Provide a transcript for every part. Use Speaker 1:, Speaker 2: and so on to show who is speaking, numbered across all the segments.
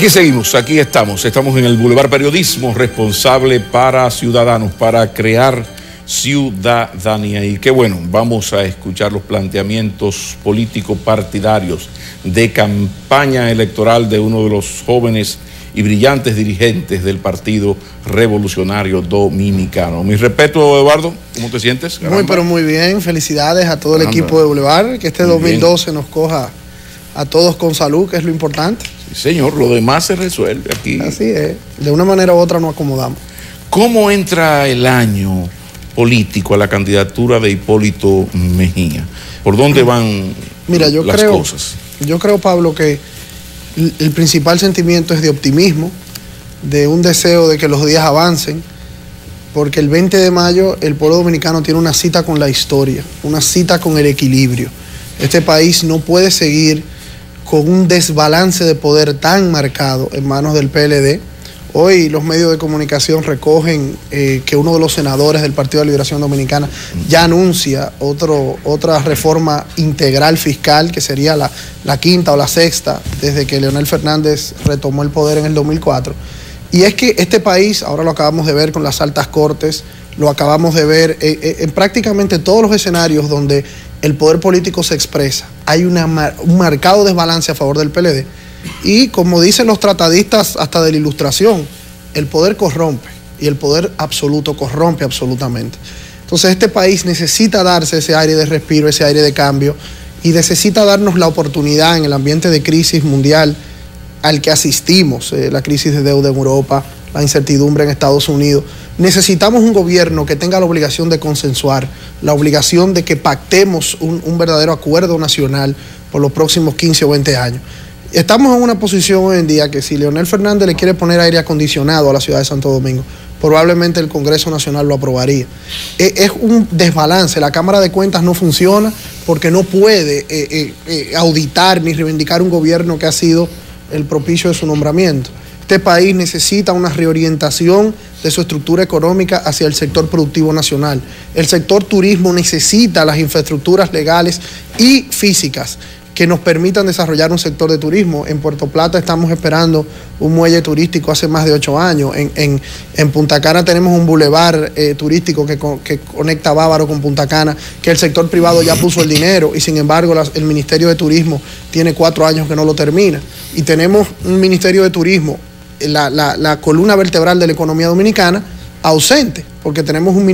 Speaker 1: Aquí seguimos, aquí estamos en el Boulevard Periodismo, responsable para ciudadanos, para crear ciudadanía. Y qué bueno, vamos a escuchar los planteamientos políticos partidarios de campaña electoral de uno de los jóvenes y brillantes dirigentes del Partido Revolucionario Dominicano. Mi respeto, Eduardo, ¿cómo te sientes?
Speaker 2: Muy, pero muy bien. Felicidades a todo el equipo de Boulevard, que este 2012 nos coja a todos con salud, que es lo importante.
Speaker 1: Sí, señor, lo demás se resuelve aquí.
Speaker 2: Así es, de una manera u otra nos acomodamos.
Speaker 1: ¿Cómo entra el año político a la candidatura de Hipólito Mejía? ¿Por dónde van las cosas?
Speaker 2: Yo creo, Pablo, que el principal sentimiento es de optimismo, de un deseo de que los días avancen, porque el 20 de mayo el pueblo dominicano tiene una cita con la historia, una cita con el equilibrio. Este país no puede seguir con un desbalance de poder tan marcado en manos del PLD. Hoy los medios de comunicación recogen que uno de los senadores del Partido de Liberación Dominicana ya anuncia otra reforma integral fiscal, que sería la quinta o la sexta, desde que Leonel Fernández retomó el poder en el 2004. Y es que este país, ahora lo acabamos de ver con las altas cortes, lo acabamos de ver en prácticamente todos los escenarios donde el poder político se expresa. Hay un marcado desbalance a favor del PLD. Y como dicen los tratadistas hasta de la Ilustración, el poder corrompe y el poder absoluto corrompe absolutamente. Entonces este país necesita darse ese aire de respiro, ese aire de cambio, y necesita darnos la oportunidad en el ambiente de crisis mundial al que asistimos, la crisis de deuda en Europa, la incertidumbre en Estados Unidos. Necesitamos un gobierno que tenga la obligación de consensuar, la obligación de que pactemos un verdadero acuerdo nacional por los próximos 15 o 20 años. Estamos en una posición hoy en día que si Leonel Fernández le quiere poner aire acondicionado a la ciudad de Santo Domingo, probablemente el Congreso Nacional lo aprobaría. Es un desbalance, la Cámara de Cuentas no funciona porque no puede auditar ni reivindicar un gobierno que ha sido el propicio de su nombramiento. Este país necesita una reorientación de su estructura económica hacia el sector productivo nacional. El sector turismo necesita las infraestructuras legales y físicas que nos permitan desarrollar un sector de turismo. En Puerto Plata estamos esperando un muelle turístico hace más de 8 años. En Punta Cana tenemos un bulevar turístico que conecta Bávaro con Punta Cana, que el sector privado ya puso el dinero y sin embargo el Ministerio de Turismo tiene 4 años que no lo termina. Y tenemos un Ministerio de Turismo, la columna vertebral de la economía dominicana, ausente, porque tenemos un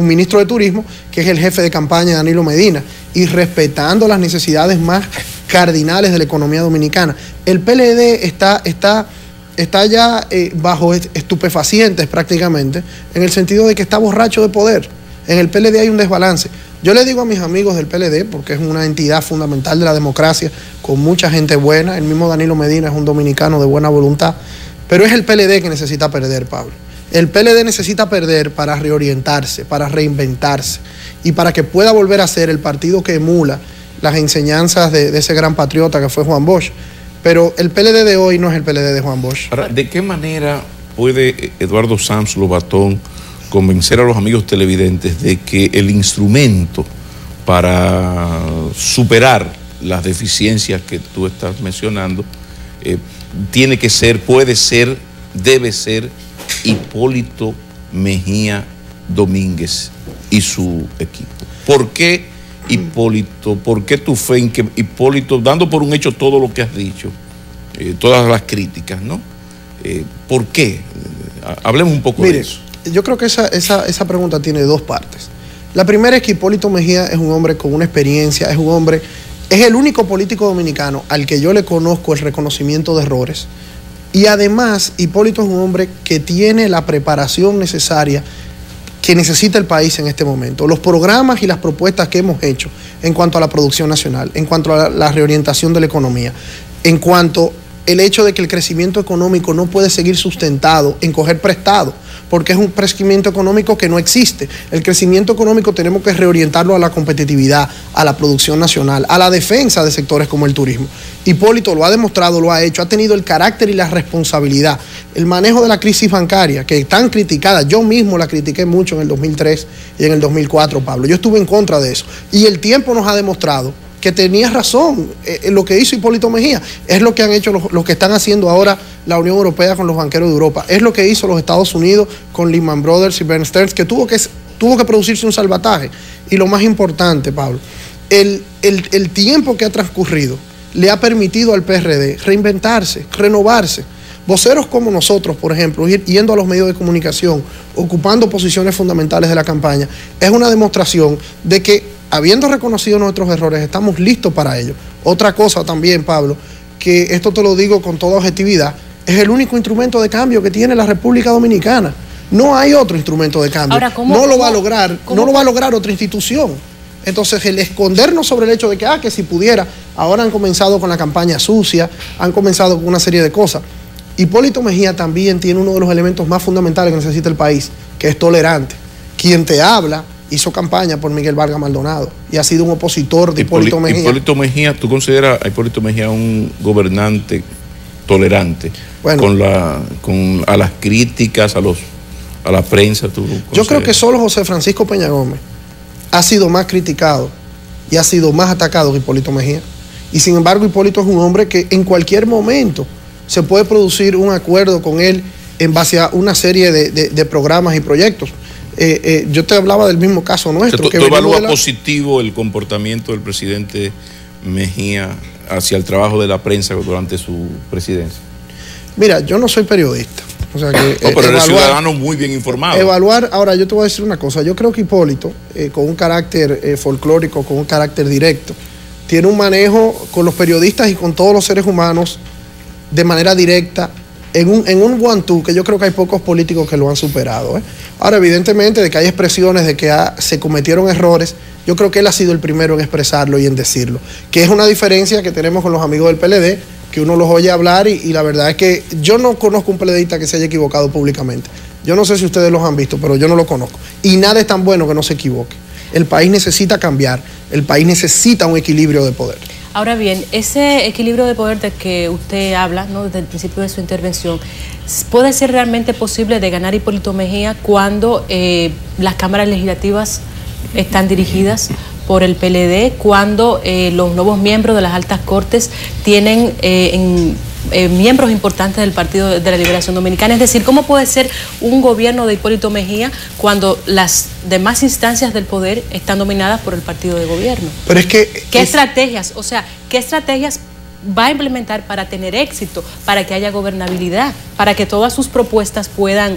Speaker 2: ministro de Turismo que es el jefe de campaña, Danilo Medina, y respetando las necesidades más cardinales de la economía dominicana. El PLD está ya bajo estupefacientes prácticamente, en el sentido de que está borracho de poder. En el PLD hay un desbalance. Yo le digo a mis amigos del PLD, porque es una entidad fundamental de la democracia, con mucha gente buena, el mismo Danilo Medina es un dominicano de buena voluntad, pero es el PLD que necesita perder, Pablo. El PLD necesita perder para reorientarse, para reinventarse y para que pueda volver a ser el partido que emula las enseñanzas de ese gran patriota que fue Juan Bosch. Pero el PLD de hoy no es el PLD de Juan Bosch.
Speaker 1: Ahora, ¿de qué manera puede Eduardo Sanz Lobatón convencer a los amigos televidentes de que el instrumento para superar las deficiencias que tú estás mencionando tiene que ser, puede ser, debe ser Hipólito Mejía Domínguez y su equipo? ¿Por qué Hipólito? ¿Por qué tu fe en que Hipólito, dando por un hecho todo lo que has dicho, todas las críticas, ¿no? ¿Por qué? Hablemos un poco de eso.
Speaker 2: Yo creo que esa pregunta tiene dos partes. La primera es que Hipólito Mejía es un hombre con una experiencia, es el único político dominicano al que yo le conozco el reconocimiento de errores. Y además, Hipólito es un hombre que tiene la preparación necesaria que necesita el país en este momento. Los programas y las propuestas que hemos hecho en cuanto a la producción nacional, en cuanto a la reorientación de la economía, en cuanto al hecho de que el crecimiento económico no puede seguir sustentado en coger prestado, porque es un crecimiento económico que no existe. El crecimiento económico tenemos que reorientarlo a la competitividad, a la producción nacional, a la defensa de sectores como el turismo. Hipólito lo ha demostrado, lo ha hecho, ha tenido el carácter y la responsabilidad. El manejo de la crisis bancaria, que es tan criticada, yo mismo la critiqué mucho en el 2003 y en el 2004, Pablo. Yo estuve en contra de eso. Y el tiempo nos ha demostrado que tenía razón lo que hizo Hipólito Mejía. Es lo que han hecho los que están haciendo ahora la Unión Europea con los banqueros de Europa. Es lo que hizo los Estados Unidos con Lehman Brothers y Bear Stearns, que tuvo que producirse un salvataje. Y lo más importante, Pablo, el tiempo que ha transcurrido le ha permitido al PRD reinventarse, renovarse. Voceros como nosotros, por ejemplo, yendo a los medios de comunicación, ocupando posiciones fundamentales de la campaña, es una demostración de que, habiendo reconocido nuestros errores, estamos listos para ello. Otra cosa también, Pablo, que esto te lo digo con toda objetividad, es el único instrumento de cambio que tiene la República Dominicana. No hay otro instrumento de cambio.
Speaker 3: Ahora,
Speaker 2: no lo va a lograr otra institución. Entonces, el escondernos sobre el hecho de que si pudiera, ahora han comenzado con la campaña sucia, han comenzado con una serie de cosas. Hipólito Mejía también tiene uno de los elementos más fundamentales que necesita el país, que es tolerante. Quien te habla hizo campaña por Miguel Vargas Maldonado y ha sido un opositor de Hipólito Mejía.
Speaker 1: Hipólito Mejía, ¿tú consideras a Hipólito Mejía un gobernante tolerante? Bueno, a las críticas, a la prensa.
Speaker 2: Yo creo que solo José Francisco Peña Gómez ha sido más criticado y ha sido más atacado que Hipólito Mejía. Y sin embargo, Hipólito es un hombre que en cualquier momento se puede producir un acuerdo con él en base a una serie de programas y proyectos. Yo te hablaba del mismo caso nuestro.
Speaker 1: ¿Tú evalúas positivo el comportamiento del presidente Mejía hacia el trabajo de la prensa durante su presidencia?
Speaker 2: Mira, yo no soy periodista. O sea que,
Speaker 1: pero eres ciudadano muy bien informado.
Speaker 2: Ahora yo te voy a decir una cosa. Yo creo que Hipólito, con un carácter folclórico, con un carácter directo, tiene un manejo con los periodistas y con todos los seres humanos de manera directa, en un one-two, que yo creo que hay pocos políticos que lo han superado. Ahora, evidentemente, de que hay expresiones de que se cometieron errores, yo creo que él ha sido el primero en expresarlo y en decirlo, que es una diferencia que tenemos con los amigos del PLD, que uno los oye hablar y la verdad es que yo no conozco un PLDista que se haya equivocado públicamente. Yo no sé si ustedes los han visto, pero yo no lo conozco. Y nada es tan bueno que no se equivoque. El país necesita cambiar, el país necesita un equilibrio de poder.
Speaker 3: Ahora bien, ese equilibrio de poder del que usted habla, ¿no?, desde el principio de su intervención, ¿puede ser realmente posible de ganar Hipólito Mejía cuando las cámaras legislativas están dirigidas por el PLD, cuando los nuevos miembros de las altas cortes tienen miembros importantes del Partido de la Liberación Dominicana? Es decir, ¿cómo puede ser un gobierno de Hipólito Mejía cuando las demás instancias del poder están dominadas por el partido de gobierno?
Speaker 2: Pero es que...
Speaker 3: ¿Qué estrategias va a implementar para tener éxito, para que haya gobernabilidad, para que todas sus propuestas puedan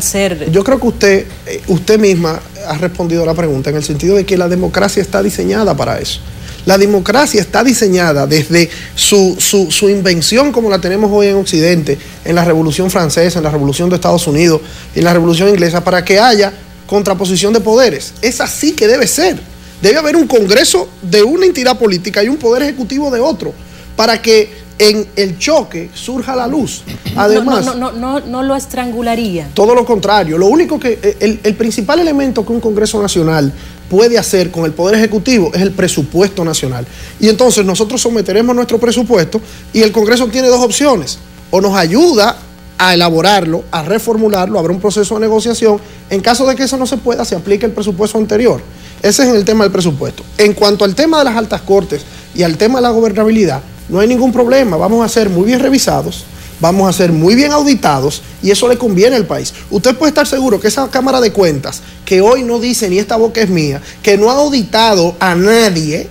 Speaker 3: ser...
Speaker 2: Yo creo que usted misma ha respondido a la pregunta en el sentido de que la democracia está diseñada para eso. La democracia está diseñada desde su invención como la tenemos hoy en Occidente, en la Revolución Francesa, en la Revolución de Estados Unidos, en la Revolución Inglesa, para que haya contraposición de poderes. Es así que debe ser. Debe haber un Congreso de una entidad política y un Poder Ejecutivo de otro, para que en el choque surja la luz. Además,
Speaker 3: no lo estrangularía.
Speaker 2: Todo lo contrario. Lo único que el principal elemento que un Congreso Nacional puede hacer con el Poder Ejecutivo es el presupuesto nacional. Y entonces nosotros someteremos nuestro presupuesto y el Congreso tiene dos opciones. O nos ayuda a elaborarlo, a reformularlo, habrá un proceso de negociación. En caso de que eso no se pueda, se aplica el presupuesto anterior. Ese es el tema del presupuesto. En cuanto al tema de las altas cortes y al tema de la gobernabilidad, no hay ningún problema. Vamos a ser muy bien revisados, vamos a ser muy bien auditados y eso le conviene al país. Usted puede estar seguro que esa Cámara de Cuentas, que hoy no dice ni esta boca es mía, que no ha auditado a nadie,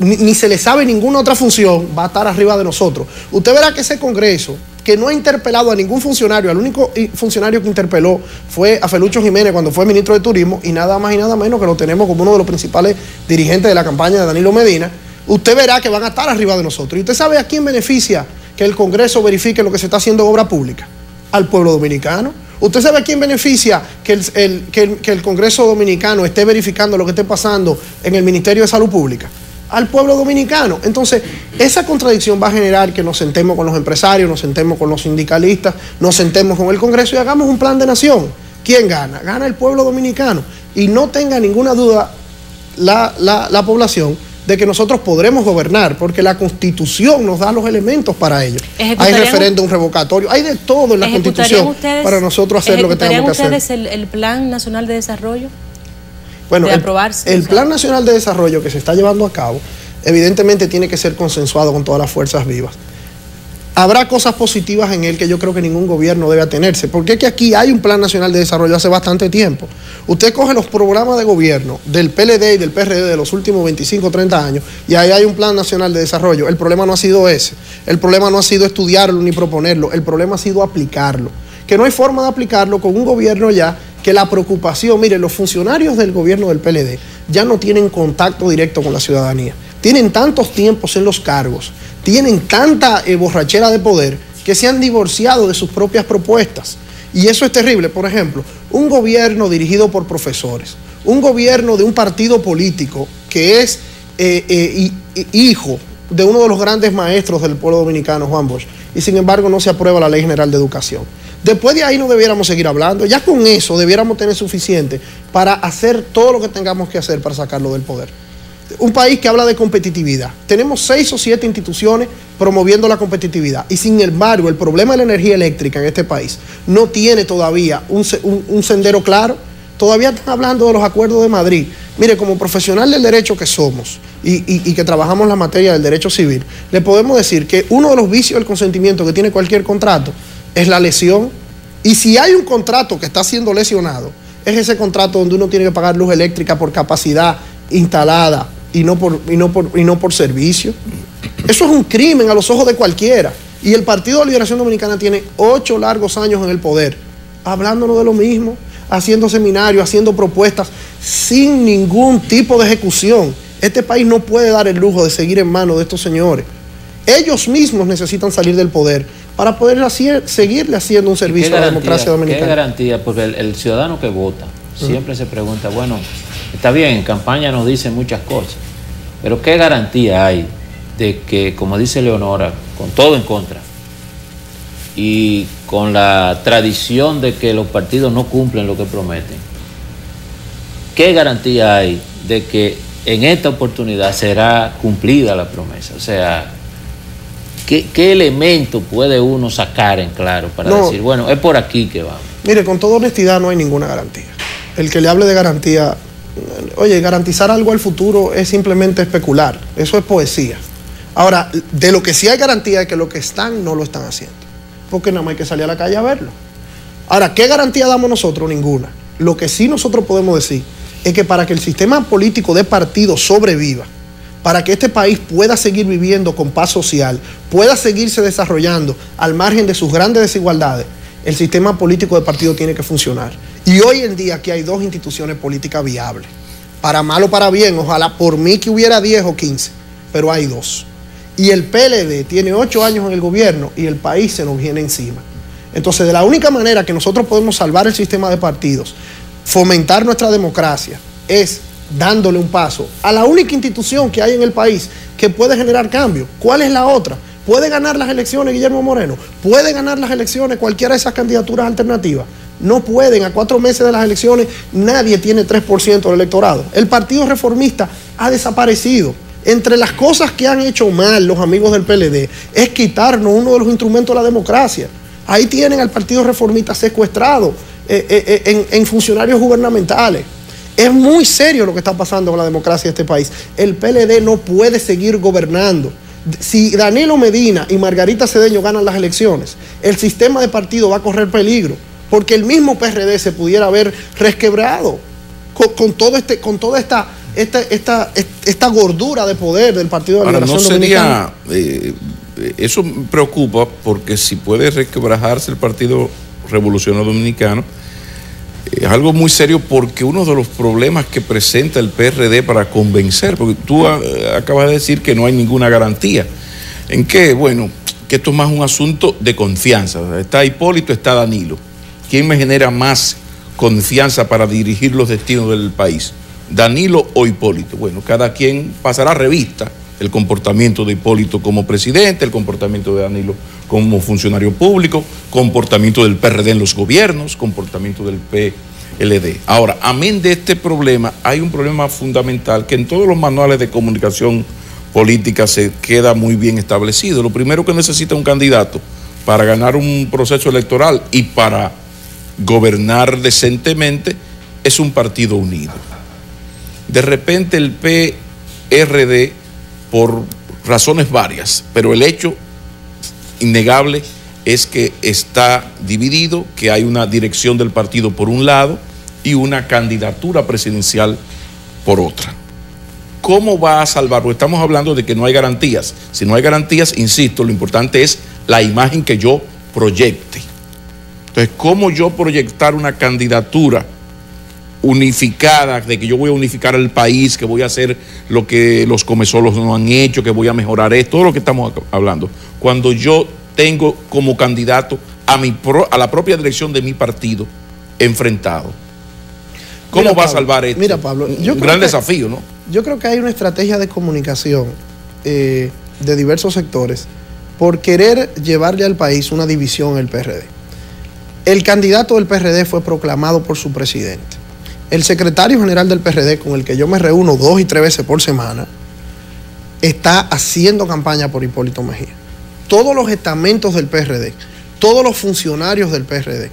Speaker 2: ni se le sabe ninguna otra función, va a estar arriba de nosotros. Usted verá que ese Congreso, que no ha interpelado a ningún funcionario, el único funcionario que interpeló fue a Felucho Jiménez cuando fue ministro de Turismo, y nada más y nada menos que lo tenemos como uno de los principales dirigentes de la campaña de Danilo Medina. Usted verá que van a estar arriba de nosotros. ¿Y usted sabe a quién beneficia que el Congreso verifique lo que se está haciendo en obra pública? Al pueblo dominicano. ¿Usted sabe a quién beneficia que el Congreso dominicano esté verificando lo que esté pasando en el Ministerio de Salud Pública? Al pueblo dominicano. Entonces, esa contradicción va a generar que nos sentemos con los empresarios, nos sentemos con los sindicalistas, nos sentemos con el Congreso y hagamos un plan de nación. ¿Quién gana? Gana el pueblo dominicano. Y no tenga ninguna duda la población de que nosotros podremos gobernar, porque la Constitución nos da los elementos para ello. Hay referéndum revocatorio, hay de todo en la Constitución para nosotros hacer lo que tenemos que hacer.
Speaker 3: ¿Ejecutarían ustedes el Plan Nacional de Desarrollo?
Speaker 2: Bueno,
Speaker 3: de aprobarse.
Speaker 2: El Plan Nacional de Desarrollo que se está llevando a cabo, evidentemente tiene que ser consensuado con todas las fuerzas vivas. Habrá cosas positivas en él que yo creo que ningún gobierno debe atenerse, porque es que aquí hay un Plan Nacional de Desarrollo hace bastante tiempo. Usted coge los programas de gobierno del PLD y del PRD de los últimos 25 o 30 años y ahí hay un Plan Nacional de Desarrollo. El problema no ha sido ese, el problema no ha sido estudiarlo ni proponerlo, el problema ha sido aplicarlo. Que no hay forma de aplicarlo con un gobierno ya que la preocupación, mire, los funcionarios del gobierno del PLD ya no tienen contacto directo con la ciudadanía, tienen tantos tiempos en los cargos, tienen tanta borrachera de poder que se han divorciado de sus propias propuestas. Y eso es terrible. Por ejemplo, un gobierno dirigido por profesores, un gobierno de un partido político que es hijo de uno de los grandes maestros del pueblo dominicano, Juan Bosch, y sin embargo no se aprueba la Ley General de Educación. Después de ahí no debiéramos seguir hablando, ya con eso debiéramos tener suficiente para hacer todo lo que tengamos que hacer para sacarlo del poder. Un país que habla de competitividad. Tenemos 6 o 7 instituciones promoviendo la competitividad y sin embargo el problema de la energía eléctrica en este país no tiene todavía un sendero claro. Todavía están hablando de los acuerdos de Madrid. Mire, como profesional del derecho que somos y que trabajamos la materia del derecho civil, le podemos decir que uno de los vicios del consentimiento que tiene cualquier contrato es la lesión. Y si hay un contrato que está siendo lesionado, es ese contrato donde uno tiene que pagar luz eléctrica por capacidad instalada y no por servicio. Eso es un crimen a los ojos de cualquiera. Y el Partido de Liberación Dominicana tiene 8 largos años en el poder, hablándonos de lo mismo, haciendo seminarios, haciendo propuestas, sin ningún tipo de ejecución. Este país no puede dar el lujo de seguir en manos de estos señores. Ellos mismos necesitan salir del poder para poder seguirle haciendo un servicio a la democracia dominicana.
Speaker 4: ¿Qué garantía? Porque el ciudadano que vota siempre se pregunta, bueno, está bien, en campaña nos dicen muchas cosas, pero ¿qué garantía hay de que, como dice Leonora, con todo en contra y con la tradición de que los partidos no cumplen lo que prometen, qué garantía hay de que en esta oportunidad será cumplida la promesa? O sea, ¿qué elemento puede uno sacar en claro para decir, bueno, es por aquí que vamos?
Speaker 2: Mire, con toda honestidad no hay ninguna garantía. El que le hable de garantía, oye, garantizar algo al futuro es simplemente especular, eso es poesía. Ahora, de lo que sí hay garantía es que los que están no lo están haciendo, porque nada más hay que salir a la calle a verlo. Ahora, ¿qué garantía damos nosotros? Ninguna. Lo que sí nosotros podemos decir es que para que el sistema político de partidos sobreviva, para que este país pueda seguir viviendo con paz social, pueda seguirse desarrollando al margen de sus grandes desigualdades, el sistema político de partido tiene que funcionar. Y hoy en día aquí hay 2 instituciones políticas viables. Para mal o para bien, ojalá por mí que hubiera 10 o 15, pero hay 2. Y el PLD tiene 8 años en el gobierno y el país se nos viene encima. Entonces, de la única manera que nosotros podemos salvar el sistema de partidos, fomentar nuestra democracia, es dándole un paso a la única institución que hay en el país que puede generar cambio. ¿Cuál es la otra? ¿Puede ganar las elecciones Guillermo Moreno? ¿Puede ganar las elecciones cualquiera de esas candidaturas alternativas? No pueden. A 4 meses de las elecciones nadie tiene 3% del electorado. El Partido Reformista ha desaparecido. Entre las cosas que han hecho mal los amigos del PLD es quitarnos uno de los instrumentos de la democracia. Ahí tienen al Partido Reformista secuestrado en funcionarios gubernamentales. Es muy serio lo que está pasando con la democracia de este país. El PLD no puede seguir gobernando. Si Danilo Medina y Margarita Cedeño ganan las elecciones, el sistema de partido va a correr peligro, porque el mismo PRD se pudiera haber resquebrado con toda esta gordura de poder del Partido de la Liberación Dominicana.
Speaker 1: Eso me preocupa, porque si puede resquebrajarse el Partido Revolucionario Dominicano, es algo muy serio, porque uno de los problemas que presenta el PRD para convencer, porque tú acabas de decir que no hay ninguna garantía. ¿En qué? Bueno, que esto es más un asunto de confianza. Está Hipólito, está Danilo. ¿Quién me genera más confianza para dirigir los destinos del país? ¿Danilo o Hipólito? Bueno, cada quien pasará revista el comportamiento de Hipólito como presidente, el comportamiento de Danilo como funcionario público, comportamiento del PRD en los gobiernos, comportamiento del PLD. Ahora, amén de este problema, hay un problema fundamental que en todos los manuales de comunicación política se queda muy bien establecido. Lo primero que necesita un candidato para ganar un proceso electoral y para gobernar decentemente es un partido unido. De repente el PRD, por razones varias, pero el hecho innegable es que está dividido, que hay una dirección del partido por un lado y una candidatura presidencial por otra. ¿Cómo va a salvar? Porque estamos hablando de que no hay garantías. Si no hay garantías, insisto, lo importante es la imagen que yo proyecte. Entonces, ¿cómo yo proyectar una candidatura unificada, de que yo voy a unificar el país, que voy a hacer lo que los comezolos no han hecho, que voy a mejorar esto, todo lo que estamos hablando, cuando yo tengo como candidato a la propia dirección de mi partido enfrentado? ¿Cómo va a salvar esto?
Speaker 2: Mira, Pablo,
Speaker 1: un gran desafío, ¿no?
Speaker 2: Yo creo que hay una estrategia de comunicación de diversos sectores por querer llevarle al país una división en el PRD. El candidato del PRD fue proclamado por su presidente. El secretario general del PRD, con el que yo me reúno 2 y 3 veces por semana, está haciendo campaña por Hipólito Mejía. Todos los estamentos del PRD, todos los funcionarios del PRD,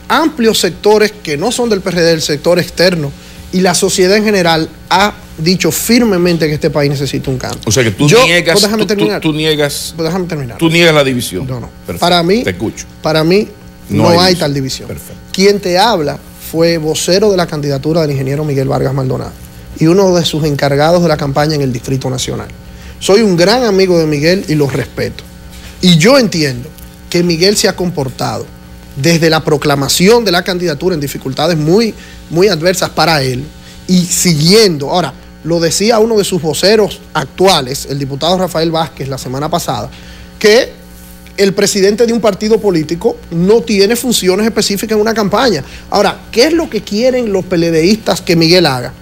Speaker 2: amplios sectores que no son del PRD, el sector externo, y la sociedad en general ha dicho firmemente que este país necesita un cambio.
Speaker 1: O sea que tú niegas,
Speaker 2: déjame terminar.
Speaker 1: Tú niegas,
Speaker 2: déjame terminar.
Speaker 1: Tú niegas la división.
Speaker 2: No.
Speaker 1: Perfecto.
Speaker 2: Para mí,
Speaker 1: te escucho.
Speaker 2: Para mí no hay tal división.
Speaker 1: Perfecto.
Speaker 2: Quien te habla fue vocero de la candidatura del ingeniero Miguel Vargas Maldonado y uno de sus encargados de la campaña en el Distrito Nacional. Soy un gran amigo de Miguel y lo respeto. Y yo entiendo que Miguel se ha comportado desde la proclamación de la candidatura en dificultades muy adversas para él y siguiendo. Ahora, lo decía uno de sus voceros actuales, el diputado Rafael Vázquez, la semana pasada, que el presidente de un partido político no tiene funciones específicas en una campaña. Ahora, ¿qué es lo que quieren los PLDistas que Miguel haga?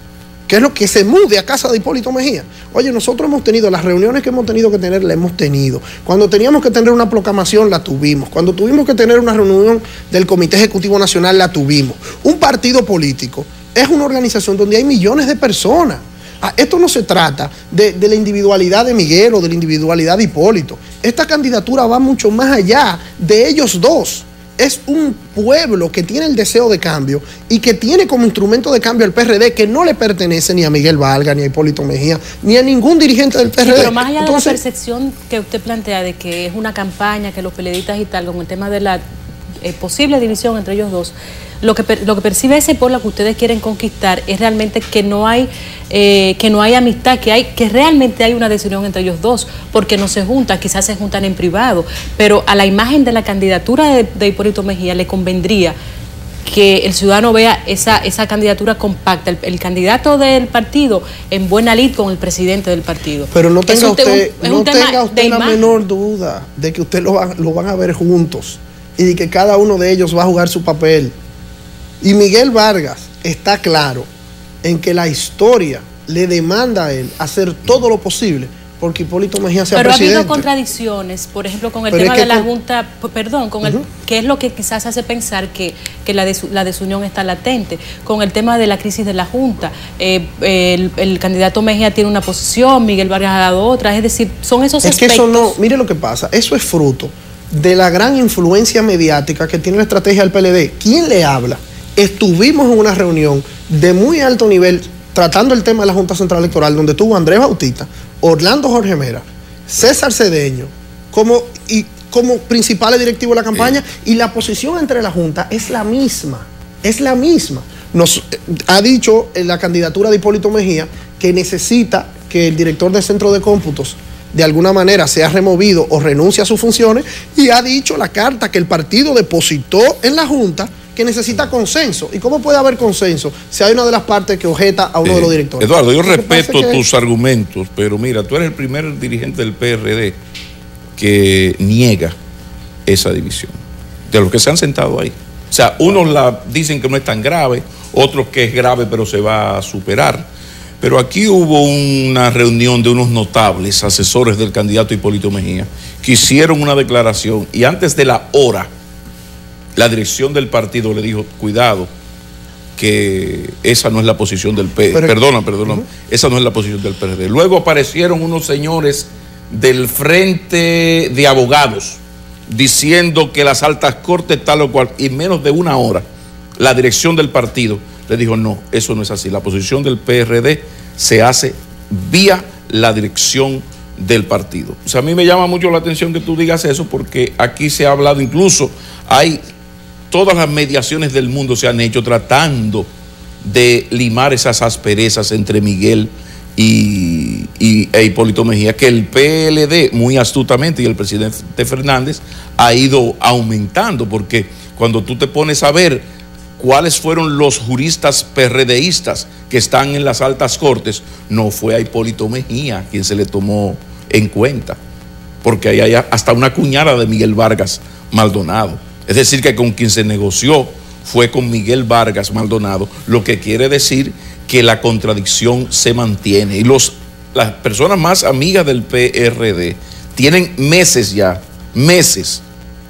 Speaker 2: ¿Qué es lo que se mude a casa de Hipólito Mejía? Oye, nosotros hemos tenido, las reuniones que hemos tenido que tener, las hemos tenido. Cuando teníamos que tener una proclamación, la tuvimos. Cuando tuvimos que tener una reunión del Comité Ejecutivo Nacional, la tuvimos. Un partido político es una organización donde hay millones de personas. Esto no se trata de la individualidad de Miguel o de la individualidad de Hipólito. Esta candidatura va mucho más allá de ellos dos. Es un pueblo que tiene el deseo de cambio y que tiene como instrumento de cambio al PRD, que no le pertenece ni a Miguel Vargas, ni a Hipólito Mejía, ni a ningún dirigente del PRD.
Speaker 3: Pero más allá de la percepción que usted plantea de que es una campaña, que los PLDistas y tal, con el tema de la posible división entre ellos dos, lo que percibe ese pueblo que ustedes quieren conquistar es realmente que no hay amistad, que realmente hay una desunión entre ellos dos, porque no se juntan, quizás se juntan en privado, pero a la imagen de la candidatura de Hipólito Mejía le convendría que el ciudadano vea esa candidatura compacta, el candidato del partido en buena lid con el presidente del partido.
Speaker 2: Pero no tenga usted la menor duda de que usted lo van a ver juntos y de que cada uno de ellos va a jugar su papel. Y Miguel Vargas está claro en que la historia le demanda a él hacer todo lo posible porque Hipólito Mejía sea presidente.
Speaker 3: Pero ha habido contradicciones, por ejemplo, con el tema de la Junta, que es lo que quizás hace pensar que la desunión está latente, con el tema de la crisis de la Junta. El candidato Mejía tiene una posición, Miguel Vargas ha dado otra, es decir, son esos aspectos.
Speaker 2: Es que eso no, mire lo que pasa, eso es fruto de la gran influencia mediática que tiene la estrategia del PLD. ¿Quién le habla? Estuvimos en una reunión de muy alto nivel tratando el tema de la Junta Central Electoral, donde tuvo Andrés Bautista, Orlando Jorge Mera, César Cedeño, como principales directivos de la campaña, y la posición entre la Junta es la misma. Nos ha dicho en la candidatura de Hipólito Mejía que necesita que el director del Centro de Cómputos de alguna manera sea removido o renuncie a sus funciones, y ha dicho la carta que el partido depositó en la Junta que necesita consenso. ¿Y cómo puede haber consenso si hay una de las partes que objeta a uno de los directores?
Speaker 1: Eduardo, yo respeto tus argumentos, pero mira, tú eres el primer dirigente del PRD que niega esa división, de los que se han sentado ahí. O sea, unos dicen que no es tan grave, otros que es grave pero se va a superar. Pero aquí hubo una reunión de unos notables asesores del candidato Hipólito Mejía que hicieron una declaración, y antes de la hora la dirección del partido le dijo: cuidado, que esa no es la posición del PRD. Perdona, esa no es la posición del PRD. Luego aparecieron unos señores del Frente de Abogados diciendo que las altas cortes tal o cual, y en menos de una hora la dirección del partido le dijo, no, eso no es así. La posición del PRD se hace vía la dirección del partido. O sea, a mí me llama mucho la atención que tú digas eso, porque aquí se ha hablado, incluso hay todas las mediaciones del mundo se han hecho tratando de limar esas asperezas entre Miguel e Hipólito Mejía, que el PLD muy astutamente y el presidente Fernández ha ido aumentando, porque cuando tú te pones a ver cuáles fueron los juristas PRDistas que están en las altas cortes, no fue a Hipólito Mejía quien se le tomó en cuenta, porque ahí hay hasta una cuñada de Miguel Vargas Maldonado. Es decir, que con quien se negoció fue con Miguel Vargas Maldonado, lo que quiere decir que la contradicción se mantiene. Y las personas más amigas del PRD tienen meses ya, meses,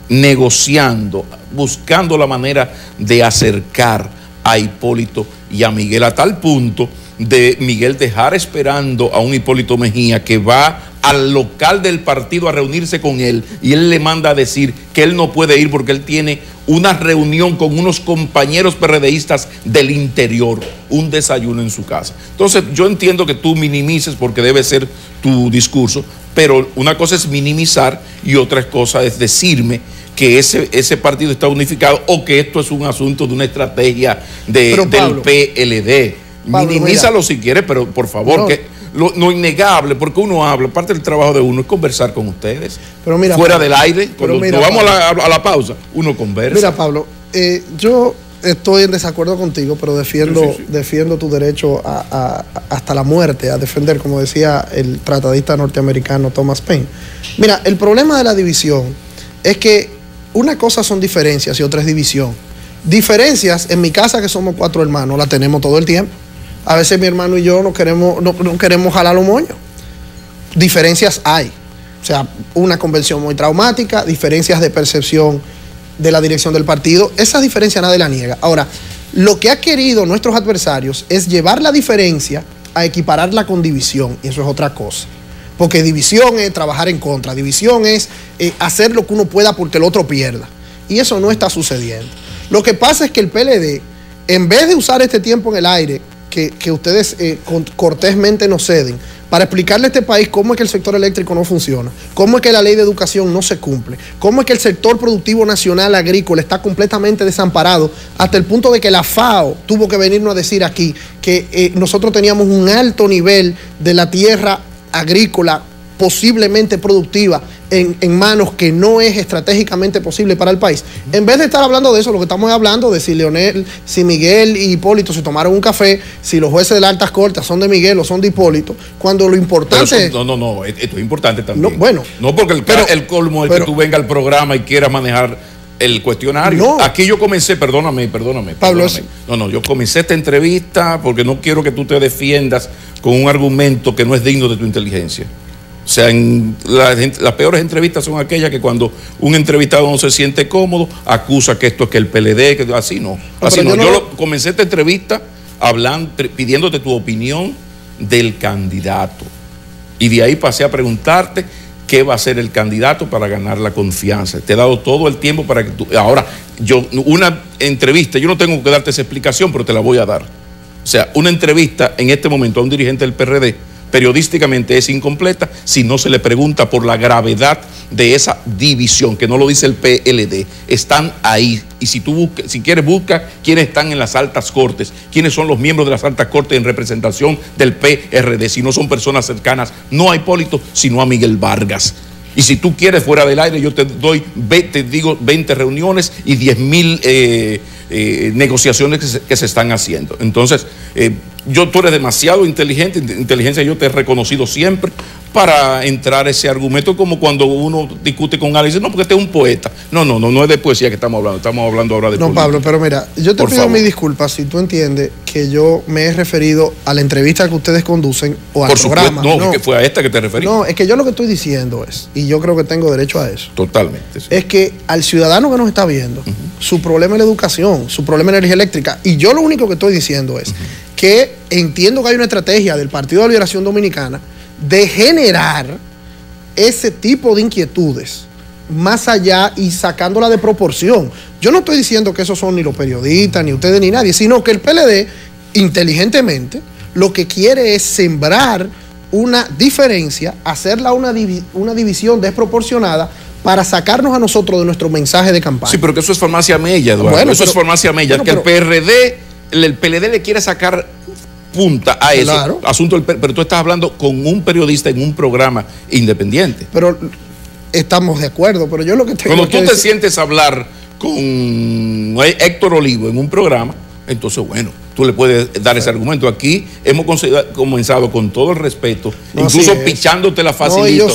Speaker 1: negociando, buscando la manera de acercar a Hipólito y a Miguel, a tal punto de Miguel dejar esperando a un Hipólito Mejía que va al local del partido a reunirse con él, y él le manda a decir que él no puede ir porque él tiene una reunión con unos compañeros PRDistas del interior, un desayuno en su casa. Entonces yo entiendo que tú minimices, porque debe ser tu discurso, pero una cosa es minimizar y otra cosa es decirme que ese partido está unificado, o que esto es un asunto de una estrategia del PLD.
Speaker 2: Pablo,
Speaker 1: Minimízalo, mira, si quieres, pero por favor,
Speaker 2: no,
Speaker 1: que lo innegable, porque uno habla, parte del trabajo de uno es conversar con ustedes,
Speaker 2: pero mira,
Speaker 1: fuera
Speaker 2: Pablo,
Speaker 1: del aire, cuando
Speaker 2: mira,
Speaker 1: nos vamos
Speaker 2: Pablo,
Speaker 1: a la pausa, uno conversa.
Speaker 2: Mira, Pablo, yo estoy en desacuerdo contigo, pero defiendo tu derecho hasta la muerte, a defender, como decía el tratadista norteamericano Thomas Paine. Mira, el problema de la división es que una cosa son diferencias y otra es división. Diferencias, en mi casa, que somos 4 hermanos, la tenemos todo el tiempo. A veces mi hermano y yo no queremos jalar los moños. Diferencias hay. O sea, una convención muy traumática, diferencias de percepción de la dirección del partido. Esa diferencia nadie la niega. Ahora, lo que ha querido nuestros adversarios es llevar la diferencia a equipararla con división, y eso es otra cosa. Porque división es trabajar en contra, división es hacer lo que uno pueda porque el otro pierda. Y eso no está sucediendo. Lo que pasa es que el PLD, en vez de usar este tiempo en el aire, que ustedes cortésmente nos ceden, para explicarle a este país cómo es que el sector eléctrico no funciona, cómo es que la ley de educación no se cumple, cómo es que el sector productivo nacional agrícola está completamente desamparado, hasta el punto de que la FAO tuvo que venirnos a decir aquí que nosotros teníamos un alto nivel de la tierra agrícola posiblemente productiva en manos que no es estratégicamente posible para el país. En vez de estar hablando de eso, lo que estamos hablando de si Leonel, si Miguel y Hipólito se tomaron un café, si los jueces de las altas cortes son de Miguel o son de Hipólito, cuando lo importante es...
Speaker 1: No, esto es importante también.
Speaker 2: No, bueno.
Speaker 1: No, porque el colmo es que tú vengas al programa y quieras manejar el cuestionario.
Speaker 2: No.
Speaker 1: Aquí yo comencé, perdóname.
Speaker 2: Pablo,
Speaker 1: yo comencé esta entrevista porque no quiero que tú te defiendas con un argumento que no es digno de tu inteligencia. O sea, las peores entrevistas son aquellas que cuando un entrevistado no se siente cómodo, acusa que esto es que el PLD, que así no. Así no. Yo comencé esta entrevista pidiéndote tu opinión del candidato. Y de ahí pasé a preguntarte qué va a hacer el candidato para ganar la confianza. Te he dado todo el tiempo para que tú... Ahora, una entrevista, yo no tengo que darte esa explicación, pero te la voy a dar. O sea, una entrevista en este momento a un dirigente del PRD periodísticamente es incompleta si no se le pregunta por la gravedad de esa división, que no lo dice el PLD. Están ahí, y si quieres busca quiénes están en las altas cortes, quiénes son los miembros de las altas cortes en representación del PRD. Si no son personas cercanas, no a Hipólito, sino a Miguel Vargas. Y si tú quieres, fuera del aire, yo te digo 20 reuniones y 10,000 negociaciones que se están haciendo. Entonces, tú eres demasiado inteligente, inteligencia yo te he reconocido siempre, para entrar ese argumento, como cuando uno discute con alguien y dice, no, porque este es un poeta. No es de poesía que estamos hablando ahora de política.
Speaker 2: No, Pablo, pero mira, yo te pido mis disculpas si tú entiendes que yo me he referido a la entrevista que ustedes conducen o al programa.
Speaker 1: No, que fue a esta que te referí.
Speaker 2: No, es que yo lo que estoy diciendo es, y yo creo que tengo derecho a eso.
Speaker 1: Totalmente. Sí.
Speaker 2: Es que al ciudadano que nos está viendo, su problema es la educación, su problema es la energía eléctrica, y yo lo único que estoy diciendo es que entiendo que hay una estrategia del Partido de la Liberación Dominicana de generar ese tipo de inquietudes más allá y sacándola de proporción. Yo no estoy diciendo que esos son ni los periodistas, ni ustedes, ni nadie, sino que el PLD, inteligentemente, lo que quiere es sembrar una diferencia, hacerla una división desproporcionada para sacarnos a nosotros de nuestro mensaje de campaña.
Speaker 1: Sí, pero que eso es farmacia mella, Eduardo. Bueno, eso es farmacia mella. Bueno, que el PLD le quiere sacar punta a eso. Claro. Asunto pero tú estás hablando con un periodista en un programa independiente.
Speaker 2: Pero estamos de acuerdo, pero yo lo que tengo
Speaker 1: Cuando tú te sientes a hablar con Héctor Olivo en un programa, entonces, bueno, tú le puedes dar ese argumento. Aquí hemos comenzado con todo el respeto, incluso pichándote la facilito.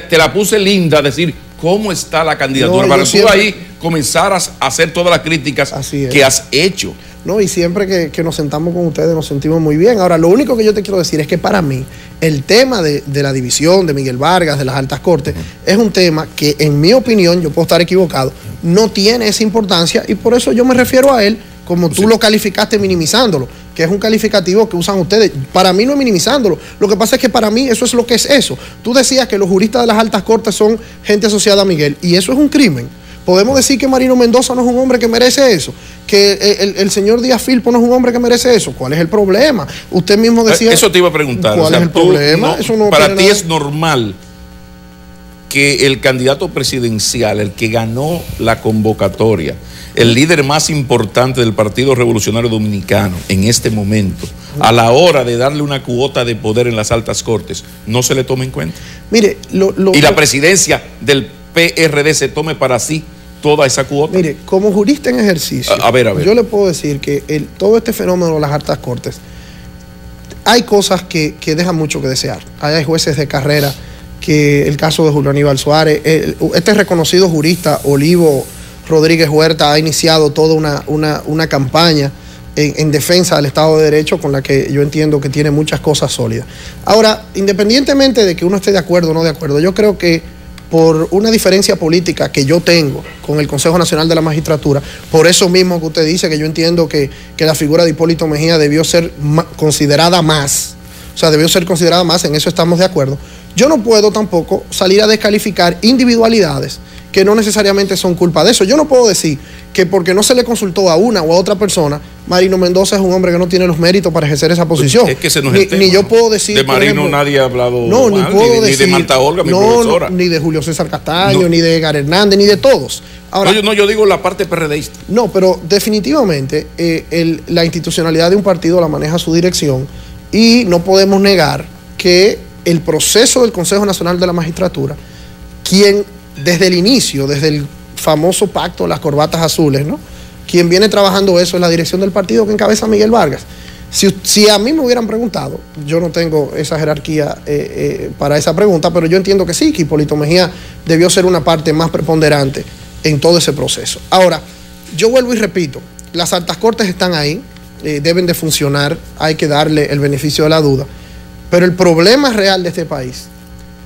Speaker 1: Te la puse linda a decir cómo está la candidatura, para tú ahí comenzaras a hacer todas las críticas que has hecho.
Speaker 2: No, y siempre que nos sentamos con ustedes nos sentimos muy bien. Ahora, lo único que yo te quiero decir es que para mí el tema de la división de Miguel Vargas, de las altas cortes, es un tema que, en mi opinión, yo puedo estar equivocado, no tiene esa importancia, y por eso yo me refiero a él como tú lo calificaste, minimizándolo, que es un calificativo que usan ustedes. Para mí no es minimizándolo. Lo que pasa es que para mí eso es lo que es eso. Tú decías que los juristas de las altas cortes son gente asociada a Miguel, y eso es un crimen. Podemos decir que Marino Mendoza no es un hombre que merece eso, que el señor Díaz Filpo no es un hombre que merece eso. ¿Cuál es el problema? Usted mismo decía...
Speaker 1: Eso te iba a preguntar.
Speaker 2: ¿Cuál es el problema?
Speaker 1: Eso no para ti es normal que el candidato presidencial, el que ganó la convocatoria, el líder más importante del Partido Revolucionario Dominicano en este momento, a la hora de darle una cuota de poder en las altas cortes, no se le tome en cuenta?
Speaker 2: Mire,
Speaker 1: y la presidencia del PRD se tome para sí toda esa cuota.
Speaker 2: Mire, como jurista en ejercicio,
Speaker 1: a ver.
Speaker 2: Yo le puedo decir que todo este fenómeno de las altas cortes, hay cosas que dejan mucho que desear. Hay jueces de carrera, que el caso de Julio Aníbal Suárez, este reconocido jurista Olivo Rodríguez Huerta ha iniciado toda una campaña en defensa del Estado de Derecho, con la que yo entiendo que tiene muchas cosas sólidas. Ahora, independientemente de que uno esté de acuerdo o no de acuerdo, yo creo que por una diferencia política que yo tengo con el Consejo Nacional de la Magistratura, por eso mismo que usted dice, que yo entiendo que la figura de Hipólito Mejía debió ser considerada más, en eso estamos de acuerdo. Yo no puedo tampoco salir a descalificar individualidades que no necesariamente son culpa de eso. Yo no puedo decir que porque no se le consultó a una o a otra persona, Marino Mendoza es un hombre que no tiene los méritos para ejercer esa posición.
Speaker 1: Es que ese no es el tema,
Speaker 2: ni yo puedo decir...
Speaker 1: De Marino, por ejemplo, nadie ha hablado
Speaker 2: ni
Speaker 1: de Marta Olga, mi profesora.
Speaker 2: Ni de Julio César Castaño, ni de Edgar Hernández, ni de todos. Ahora,
Speaker 1: yo digo la parte PRDista.
Speaker 2: No, pero definitivamente la institucionalidad de un partido la maneja su dirección, y no podemos negar que el proceso del Consejo Nacional de la Magistratura, quien desde el inicio, desde el famoso pacto de las corbatas azules, ¿no?, quien viene trabajando eso es la dirección del partido que encabeza Miguel Vargas. Si a mí me hubieran preguntado, yo no tengo esa jerarquía para esa pregunta, pero yo entiendo que sí, que Hipólito Mejía debió ser una parte más preponderante en todo ese proceso. Ahora, yo vuelvo y repito, las altas cortes están ahí, deben de funcionar, hay que darle el beneficio de la duda, pero el problema real de este país,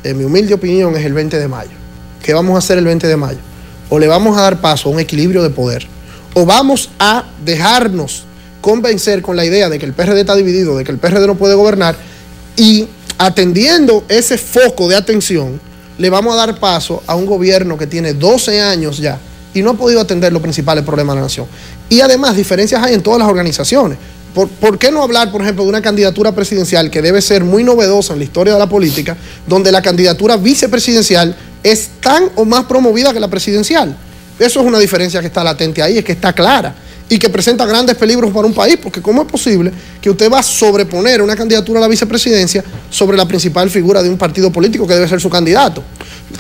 Speaker 2: en mi humilde opinión, es el 20 de mayo. ¿Qué vamos a hacer el 20 de mayo? O le vamos a dar paso a un equilibrio de poder, o vamos a dejarnos convencer con la idea de que el PRD está dividido, de que el PRD no puede gobernar, y atendiendo ese foco de atención, le vamos a dar paso a un gobierno que tiene 12 años ya y no ha podido atender los principales problemas de la nación. Y además, diferencias hay en todas las organizaciones. ¿Por qué no hablar, por ejemplo, de una candidatura presidencial que debe ser muy novedosa en la historia de la política, donde la candidatura vicepresidencial es tan o más promovida que la presidencial? Eso es una diferencia que está latente ahí, es que está clara y que presenta grandes peligros para un país, porque ¿cómo es posible que usted va a sobreponer una candidatura a la vicepresidencia sobre la principal figura de un partido político que debe ser su candidato?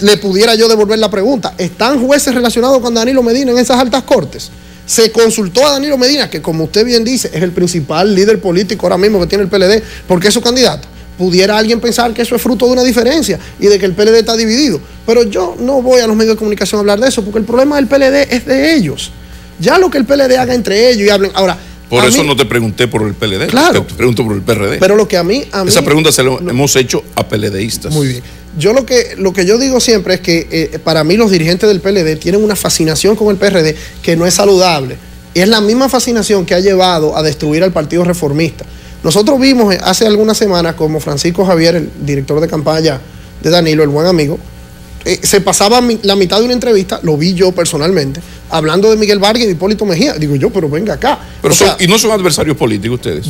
Speaker 2: Le pudiera yo devolver la pregunta, ¿están jueces relacionados con Danilo Medina en esas altas cortes? Se consultó a Danilo Medina, que como usted bien dice, es el principal líder político ahora mismo que tiene el PLD, porque es su candidato. Pudiera alguien pensar que eso es fruto de una diferencia y de que el PLD está dividido. Pero yo no voy a los medios de comunicación a hablar de eso, porque el problema del PLD es de ellos. Ya lo que el PLD haga entre ellos y hablen. Ahora,
Speaker 1: por eso no te pregunté por el PLD,
Speaker 2: claro,
Speaker 1: te pregunto por el PRD.
Speaker 2: Pero lo que a mí
Speaker 1: esa pregunta se la hemos hecho a PLDistas.
Speaker 2: Muy bien. Yo lo que yo digo siempre es que para mí los dirigentes del PLD tienen una fascinación con el PRD que no es saludable. Y es la misma fascinación que ha llevado a destruir al Partido Reformista. Nosotros vimos hace algunas semanas como Francisco Javier, el director de campaña de Danilo, el buen amigo, se pasaba la mitad de una entrevista, lo vi yo personalmente, hablando de Miguel Vargas y de Hipólito Mejía. Digo yo, pero venga acá.
Speaker 1: Pero ¿y no son adversarios políticos ustedes?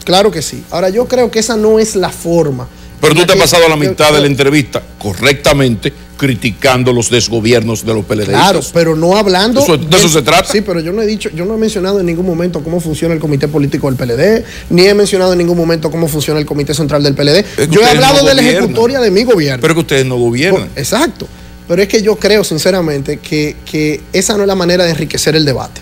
Speaker 2: Claro que sí. Ahora, yo creo que esa no es la forma.
Speaker 1: Pero tú te has pasado a la mitad de la entrevista correctamente criticando los desgobiernos de los PLDistas.
Speaker 2: Claro, pero no hablando...
Speaker 1: ¿De eso se trata?
Speaker 2: Sí, pero yo no he mencionado en ningún momento cómo funciona el comité político del PLD, ni he mencionado en ningún momento cómo funciona el comité central del PLD. Yo he hablado de la ejecutoria de mi gobierno.
Speaker 1: Pero que ustedes no gobiernan.
Speaker 2: Exacto. Pero es que yo creo, sinceramente, que esa no es la manera de enriquecer el debate.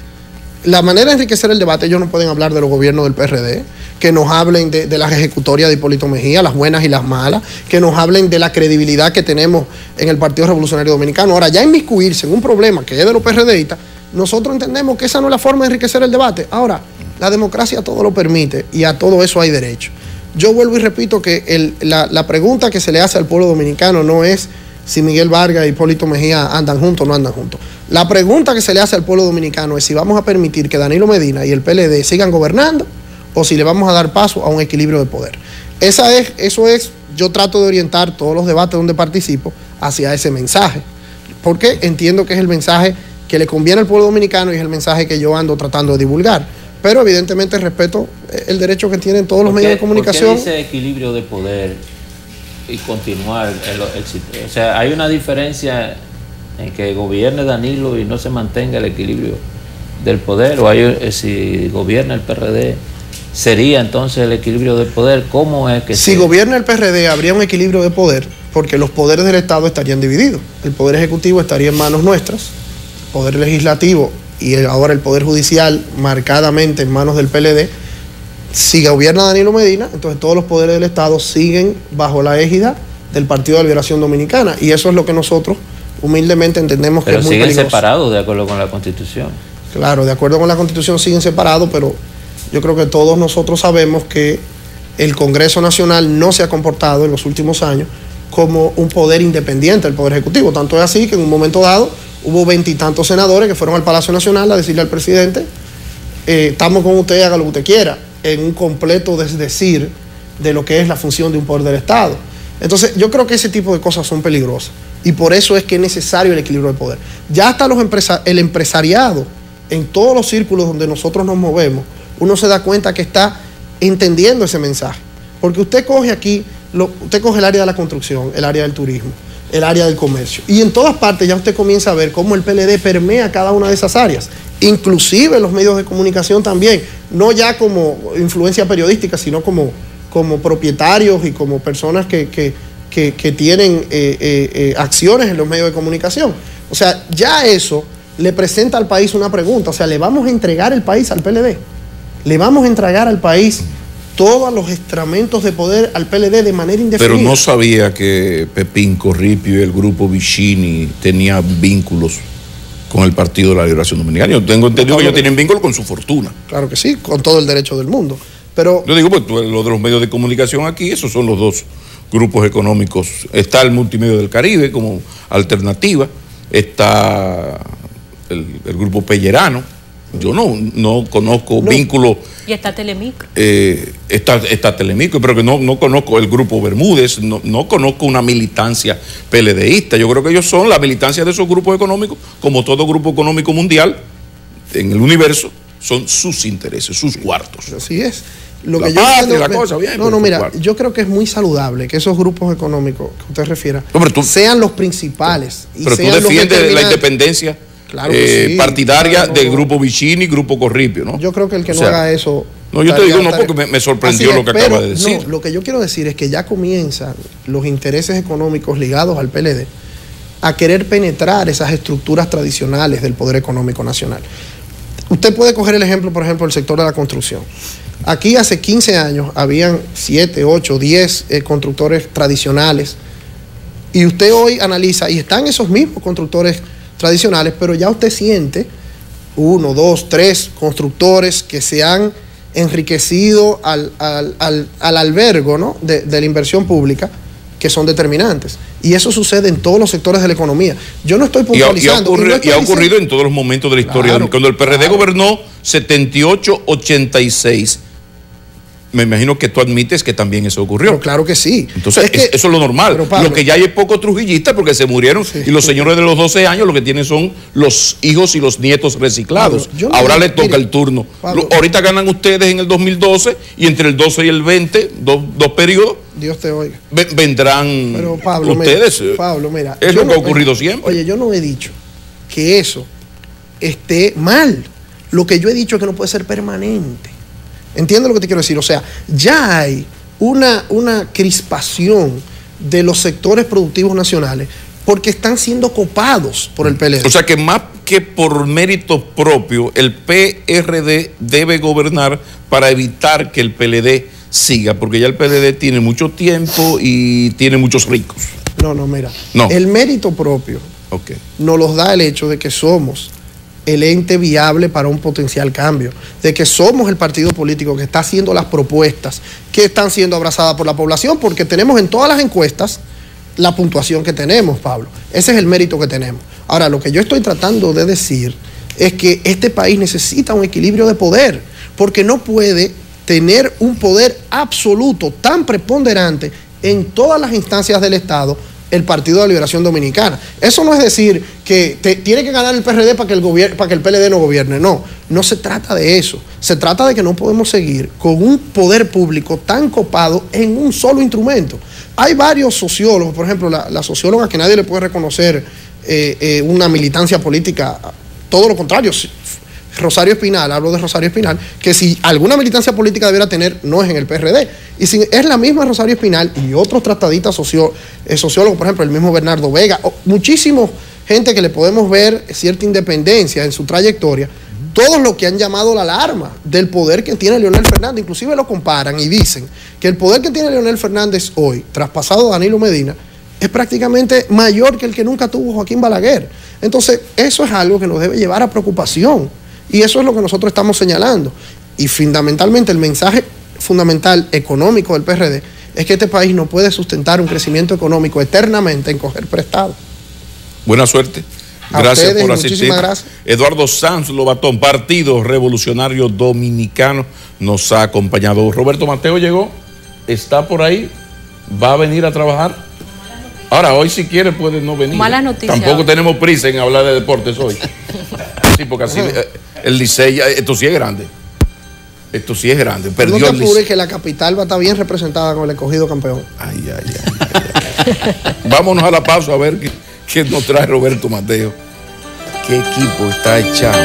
Speaker 2: La manera de enriquecer el debate, ellos no pueden hablar de los gobiernos del PRD, que nos hablen de las ejecutorias de Hipólito Mejía, las buenas y las malas, que nos hablen de la credibilidad que tenemos en el Partido Revolucionario Dominicano. Ahora, ya inmiscuirse en un problema que es de los PRDistas, nosotros entendemos que esa no es la forma de enriquecer el debate. Ahora, la democracia todo lo permite y a todo eso hay derecho. Yo vuelvo y repito que la pregunta que se le hace al pueblo dominicano no es si Miguel Vargas y Hipólito Mejía andan juntos o no andan juntos. La pregunta que se le hace al pueblo dominicano es si vamos a permitir que Danilo Medina y el PLD sigan gobernando o si le vamos a dar paso a un equilibrio de poder. Yo trato de orientar todos los debates donde participo hacia ese mensaje, porque entiendo que es el mensaje que le conviene al pueblo dominicano y es el mensaje que yo ando tratando de divulgar. Pero evidentemente respeto el derecho que tienen todos los medios de comunicación.
Speaker 4: ¿Por qué dice equilibrio de poder y continuar o sea, hay una diferencia en que gobierne Danilo y no se mantenga el equilibrio del poder, o si gobierna el PRD sería entonces el equilibrio del poder? ¿Cómo es que
Speaker 2: si gobierna el PRD habría un equilibrio de poder, porque los poderes del Estado estarían divididos? El poder ejecutivo estaría en manos nuestras, el poder legislativo y ahora el poder judicial marcadamente en manos del PLD. Si gobierna Danilo Medina, entonces todos los poderes del Estado siguen bajo la égida del Partido de Liberación Dominicana, y eso es lo que nosotros humildemente entendemos que es muy peligroso.
Speaker 4: Pero siguen separados de acuerdo con la Constitución.
Speaker 2: Claro, de acuerdo con la Constitución siguen separados, pero yo creo que todos nosotros sabemos que el Congreso Nacional no se ha comportado en los últimos años como un poder independiente del Poder Ejecutivo. Tanto es así que en un momento dado hubo 20 y tantos senadores que fueron al Palacio Nacional a decirle al presidente, estamos con usted, haga lo que usted quiera, en un completo desdecir de lo que es la función de un poder del Estado. Entonces, yo creo que ese tipo de cosas son peligrosas y por eso es que es necesario el equilibrio de poder. Ya hasta el empresariado, en todos los círculos donde nosotros nos movemos, uno se da cuenta que está entendiendo ese mensaje. Porque usted coge aquí, usted coge el área de la construcción, el área del turismo, el área del comercio, y en todas partes ya usted comienza a ver cómo el PLD permea cada una de esas áreas, inclusive los medios de comunicación también, no ya como influencia periodística, sino como propietarios y como personas que tienen acciones en los medios de comunicación. O sea, ya eso le presenta al país una pregunta. O sea, ¿le vamos a entregar el país al PLD? ¿Le vamos a entregar al país todos los estramentos de poder al PLD de manera indefinida?
Speaker 1: Pero no sabía que Pepín Corripio y el grupo Vicini tenían vínculos con el Partido de la Liberación Dominicana. Yo tengo entendido que ellos tienen vínculo con su fortuna.
Speaker 2: Claro que sí, con todo el derecho del mundo. Pero
Speaker 1: yo digo, pues lo de los medios de comunicación aquí, esos son los dos grupos económicos. Está el Multimedio del Caribe como alternativa, está el grupo Pellerano. Yo no conozco vínculos.
Speaker 3: Y está Telemicro.
Speaker 1: Está Telemicro, pero que no conozco el grupo Bermúdez, no conozco una militancia PLDista. Yo creo que ellos son la militancia de esos grupos económicos, como todo grupo económico mundial en el universo, son sus intereses, sus cuartos.
Speaker 2: Así es. Yo creo que es muy saludable que esos grupos económicos que usted refiera sean los principales.
Speaker 1: Pero tú defiendes la independencia partidaria del grupo Vicini y grupo Corripio, ¿no?
Speaker 2: Yo creo que el que no haga eso...
Speaker 1: No, yo te digo no porque me sorprendió lo que acaba de decir.
Speaker 2: No, lo que yo quiero decir es que ya comienzan los intereses económicos ligados al PLD a querer penetrar esas estructuras tradicionales del poder económico nacional. Usted puede coger el ejemplo, por ejemplo, del sector de la construcción. Aquí hace 15 años habían 7, 8, 10 constructores tradicionales y usted hoy analiza y están esos mismos constructores tradicionales, pero ya usted siente 1, 2, 3 constructores que se han enriquecido al albergo, ¿no?, de la inversión pública, que son determinantes. Y eso sucede en todos los sectores de la economía. Yo no estoy puntualizando.
Speaker 1: Y ha ocurrido en todos los momentos de la historia. Cuando el PRD gobernó 78-86, me imagino que tú admites que también eso ocurrió.
Speaker 2: Pero claro que sí.
Speaker 1: Entonces, eso es lo normal.
Speaker 2: Pero, Pablo,
Speaker 1: lo que ya hay pocos trujillistas porque se murieron, sí, y los señores de los 12 años lo que tienen son los hijos y los nietos reciclados. Pablo, ahora le toca el turno. Pablo, ahorita ganan ustedes en el 2012 y entre el 12 y el 20, dos periodos,
Speaker 2: Dios te oiga,
Speaker 1: vendrán.
Speaker 2: Pero, Pablo,
Speaker 1: ustedes.
Speaker 2: Mira, Pablo, mira,
Speaker 1: es lo que ha ocurrido siempre.
Speaker 2: Oye, yo no he dicho que eso esté mal. Lo que yo he dicho es que no puede ser permanente. ¿Entiendes lo que te quiero decir? O sea, ya hay una crispación de los sectores productivos nacionales porque están siendo copados por el PLD.
Speaker 1: O sea que más que por mérito propio, el PRD debe gobernar para evitar que el PLD siga, porque ya el PLD tiene mucho tiempo y tiene muchos ricos.
Speaker 2: No, mira. No. El mérito propio nos los da el hecho de que somos el ente viable para un potencial cambio, de que somos el partido político que está haciendo las propuestas que están siendo abrazadas por la población, porque tenemos en todas las encuestas la puntuación que tenemos, Pablo. Ese es el mérito que tenemos. Ahora, lo que yo estoy tratando de decir es que este país necesita un equilibrio de poder, porque no puede tener un poder absoluto tan preponderante en todas las instancias del Estado el Partido de Liberación Dominicana. Eso no es decir que tiene que ganar el PRD para que el PLD no gobierne. No se trata de eso. Se trata de que no podemos seguir con un poder público tan copado en un solo instrumento. Hay varios sociólogos, por ejemplo, la socióloga que nadie le puede reconocer una militancia política, todo lo contrario, Rosario Espinal, hablo de Rosario Espinal, que si alguna militancia política debiera tener, no es en el PRD. Y si es la misma Rosario Espinal y otros tratadistas sociólogos, por ejemplo, el mismo Bernardo Vega, muchísima gente que le podemos ver cierta independencia en su trayectoria, todos los que han llamado la alarma del poder que tiene Leonel Fernández, inclusive lo comparan y dicen que el poder que tiene Leonel Fernández hoy, traspasado a Danilo Medina, es prácticamente mayor que el que nunca tuvo Joaquín Balaguer. Entonces, eso es algo que nos debe llevar a preocupación. Y eso es lo que nosotros estamos señalando. Y fundamentalmente el mensaje fundamental económico del PRD es que este país no puede sustentar un crecimiento económico eternamente en coger prestado.
Speaker 1: Buena suerte. Gracias por asistir. Gracias. Eduardo Sanz Lobatón, Partido Revolucionario Dominicano, nos ha acompañado. Roberto Mateo llegó, está por ahí, va a venir a trabajar. Ahora, hoy si quiere puede no venir.
Speaker 3: Mala noticia.
Speaker 1: Tampoco tenemos prisa en hablar de deportes hoy. Sí, porque así el Licey, esto sí es grande. Esto sí es grande.
Speaker 2: Perdió no te apures que la capital va a estar bien representada con el escogido campeón.
Speaker 1: Ay. Vámonos a la pausa a ver qué nos trae Roberto Mateo. ¿Qué equipo está echado?